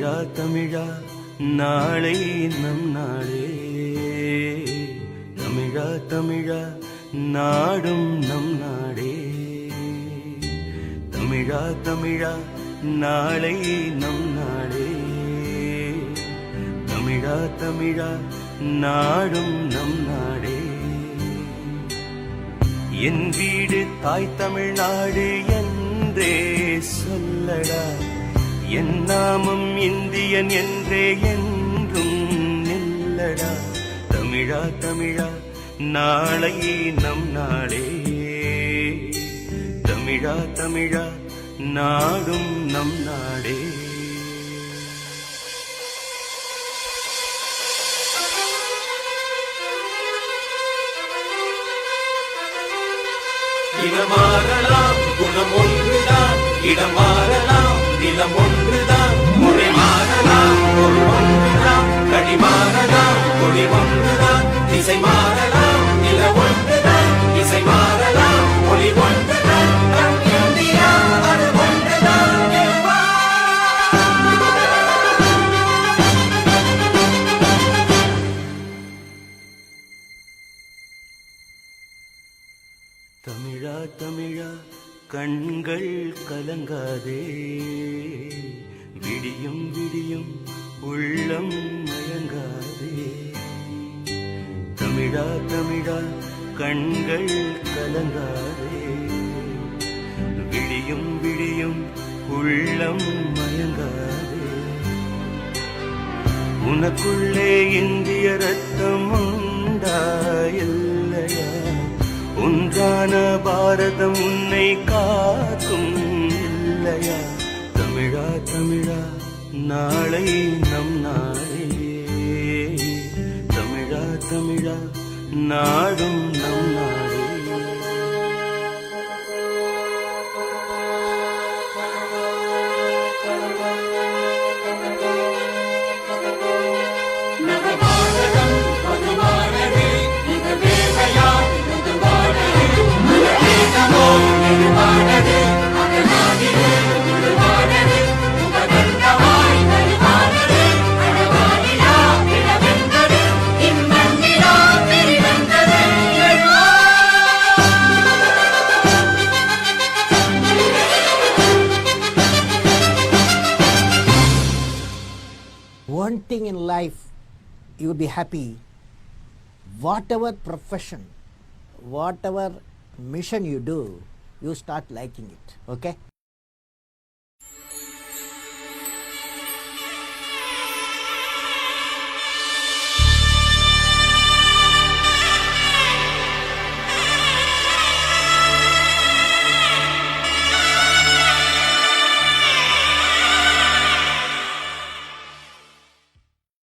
தமிழா தமிழா நாளை நம் நாளே, தமிழா தமிழா நாடும் நம் நாடே, தமிழா தமிழா நாளை நம் நாடே, தமிழா தமிழா நாடும் நம் நாடே. என் வீடு தாய் தமிழ்நாடு என்றே சொல்லடா, என் நாமம் இந்தியன் என்றே என்றும் நில்லடா. தமிழா தமிழா நாளை நம் நாளே, தமிழா தமிழா நாடும் நம் நாடே. இனம் மாறலாம், குணம் ஒன்றுதான். இடம் மாறலாம், நிலம் ஒன்றுதான். மொழி மாறலாம், பொருள் ஒன்றுதான். கடி மாறலாம், மொழி ஒன்றுதான். திசை மாறலாம், நில ஒன்றுதான். இசை மாறலாம், மொழி ஒன்றுதான். இந்தியா அது ஒன்றுதான். தமிழா தமிழா கண்கள் கலங்காதே, விடியும் விடியும் உள்ளம் மயங்காதே. தமிழா தமிழா கண்கள் கலங்காதே, விடியும் விடியும் உள்ளம் மயங்காதே. உனக்குள்ளே இந்திய ரத்தம் உண்டாயில்லையா, ஒன்றான பாரதம் உன்னை காக்கும் இல்லையா. தமிழா தமிழா நாளை நம் நாளே, தமிழா தமிழா நாடும் நம் நாடே. One thing in life, you will be happy. Whatever profession, whatever mission you do, you start liking it. Okay?